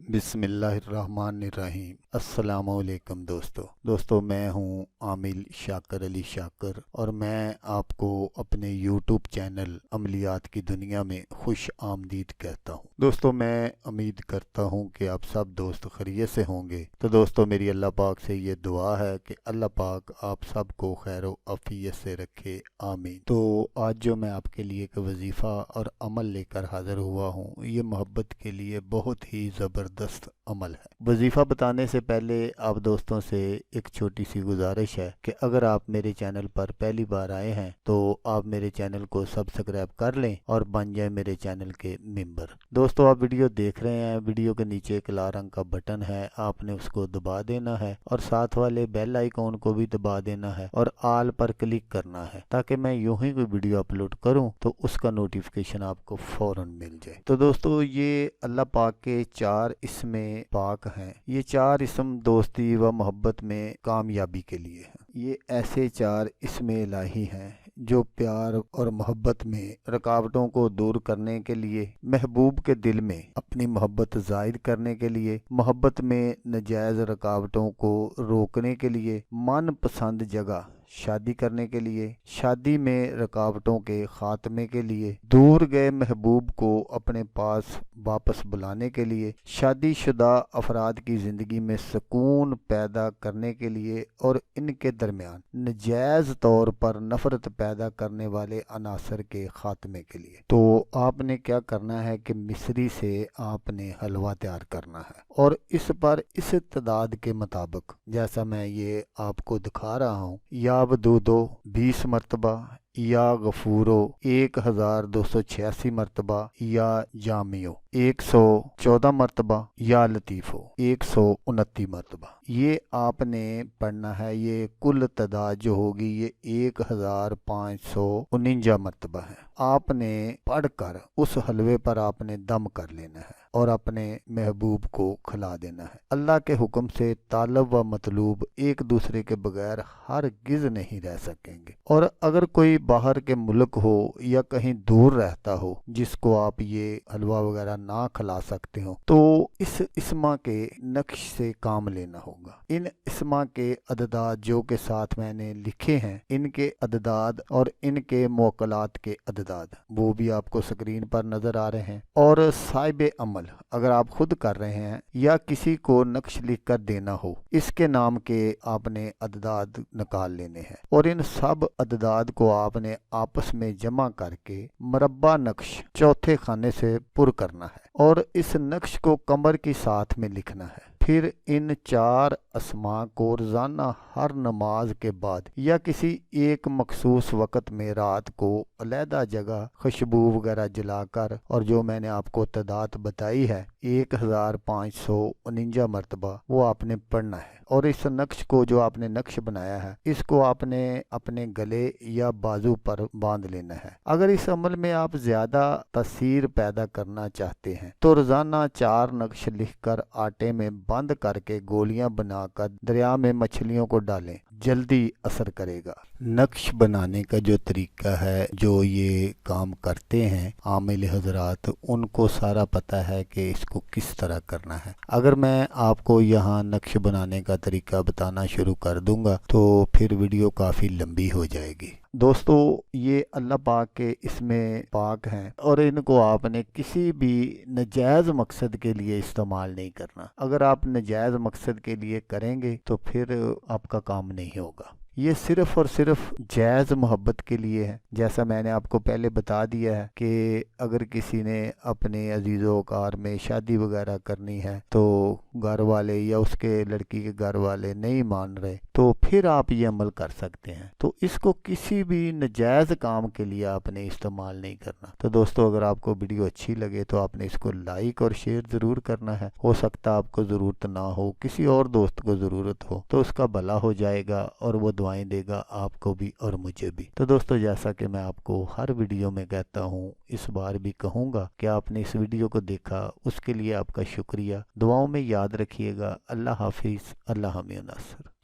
बिस्मिल्लाहिर्रहमानिर्रहीम। अस्सलाम वालेकुम दोस्तों मैं हूं आमिल शाकर अली शाकर और मैं आपको अपने यूट्यूब चैनल अमलियात की दुनिया में खुश आमदीद कहता हूं। दोस्तों मैं उम्मीद करता हूं कि आप सब दोस्त खैरियत से होंगे। तो दोस्तों मेरी अल्लाह पाक से ये दुआ है कि अल्लाह पाक आप सबको खैर व आफियत से रखे, आमीन। तो आज जो मैं आपके लिए एक वजीफ़ा और अमल लेकर हाज़िर हुआ हूँ, ये मोहब्बत के लिए बहुत ही ज़बरदस्त अमल है। वजीफ़ा बताने से पहले आप दोस्तों से एक छोटी सी गुजारिश है कि अगर आप मेरे चैनल पर पहली बार आए हैं तो आप मेरे चैनल को सब्सक्राइब कर लें और बन जाए मेरे चैनल के मेंबर। दोस्तों आप वीडियो देख रहे हैं, वीडियो के नीचे एक लाल रंग का बटन है, आपने उसको दबा देना है और साथ वाले बेल आइकॉन को भी दबा देना है और आल पर क्लिक करना है ताकि मैं यूं ही कोई वीडियो अपलोड करूं तो उसका नोटिफिकेशन आपको फौरन मिल जाए। तो दोस्तों ये अल्लाह पाक के 4 इसमें पाक हैं। ये 4 इसम दोस्ती व मोहब्बत में कामयाबी के लिए हैं। ये ऐसे 4 इसमें इलाही हैं जो प्यार और मोहब्बत में रुकावटों को दूर करने के लिए, महबूब के दिल में अपनी मोहब्बत जाहिर करने के लिए, मोहब्बत में नाजायज रुकावटों को रोकने के लिए, मन पसंद जगह शादी करने के लिए, शादी में रुकावटों के खात्मे के लिए, दूर गए महबूब को अपने पास वापस बुलाने के लिए, शादीशुदा अफराद की ज़िंदगी में सुकून पैदा करने के लिए और इनके दरमियान नाजायज़ तौर पर नफ़रत पैदा करने वाले अनासर के खात्मे के लिए। तो आपने क्या करना है कि मिस्री से आपने हलवा तैयार करना है और इस पर इस तादाद के मुताबिक जैसा मैं ये आपको दिखा रहा हूँ, या बदूदो 20 मरतबा, या गफूरो 1286 मरतबा, या जामियो 114 मरतबा, या लतीफ़ो 129 मरतबा। ये आपने पढ़ना है। ये कुल तादाद जो होगी ये 1549 मरतबा है। आपने पढ़कर उस हलवे पर आपने दम कर लेना है और अपने महबूब को खिला देना है। अल्लाह के हुक्म से तालब व मतलूब एक दूसरे के बगैर हरगिज़ नहीं रह सकेंगे। और अगर कोई बाहर के मुल्क हो या कहीं दूर रहता हो जिसको आप ये हलवा वगैरह ना खिला सकते हो तो इस इस्मा के नक्श से काम लेना होगा। इन इस्मा के अददाद जो के साथ मैंने लिखे हैं, इनके अददाद और इनके मौकलात के अददाद वो भी आपको स्क्रीन पर नजर आ रहे हैं। और साहिब अमल अगर आप खुद कर रहे हैं या किसी को नक्श लिख कर देना हो, इसके नाम के आपने अददाद निकाल लेने हैं और इन सब अददाद को आपने आपस में जमा करके मरब्बा नक्श चौथे खाने से पुर करना है और इस नक्श को कमर की साथ में लिखना है। फिर इन 4 अस्मा को रोज़ाना हर नमाज के बाद या किसी एक मखसूस वक़्त में रात को अलहदा जगह खुशबू वगैरह जलाकर, और जो मैंने आपको तादाद बताई है 1549 मरतबा, वो आपने पढ़ना है। और इस नक्श को जो आपने नक्श बनाया है इसको आपने अपने गले या बाजू पर बांध लेना है। अगर इस अमल में आप ज़्यादा तसीर पैदा करना चाहते हैं तो रोज़ाना 4 नक्श लिखकर आटे में बंद करके गोलियां बनाकर दरिया में मछलियों को डालें, जल्दी असर करेगा। नक्श बनाने का जो तरीका है, जो ये काम करते हैं आमिल हजरात, उनको सारा पता है कि इसको किस तरह करना है। अगर मैं आपको यहाँ नक्श बनाने का तरीका बताना शुरू कर दूंगा तो फिर वीडियो काफ़ी लंबी हो जाएगी। दोस्तों ये अल्लाह पाक के इसमें पाक हैं और इनको आपने किसी भी नाजायज़ मकसद के लिए इस्तेमाल नहीं करना। अगर आप नाजायज़ मकसद के लिए करेंगे तो फिर आपका काम नहीं होगा। ये सिर्फ़ और सिर्फ जायज़ मोहब्बत के लिए है। जैसा मैंने आपको पहले बता दिया है कि अगर किसी ने अपने अजीज़ोकार में शादी वगैरह करनी है तो घर वाले या उसके लड़की के घर वाले नहीं मान रहे तो फिर आप ये अमल कर सकते हैं। तो इसको किसी भी नाजायज़ काम के लिए आपने इस्तेमाल नहीं करना। तो दोस्तों अगर आपको वीडियो अच्छी लगे तो आपने इसको लाइक और शेयर ज़रूर करना है। हो सकता आपको ज़रूरत ना हो, किसी और दोस्त को ज़रूरत हो तो उसका भला हो जाएगा और वो दुआएं देगा आपको भी और मुझे भी। तो दोस्तों जैसा कि मैं आपको हर वीडियो में कहता हूँ, इस बार भी कहूँगा कि आपने इस वीडियो को देखा उसके लिए आपका शुक्रिया। दुआओं में याद रखिएगा। अल्लाह हाफिज़। अल्लाह हमें नासर।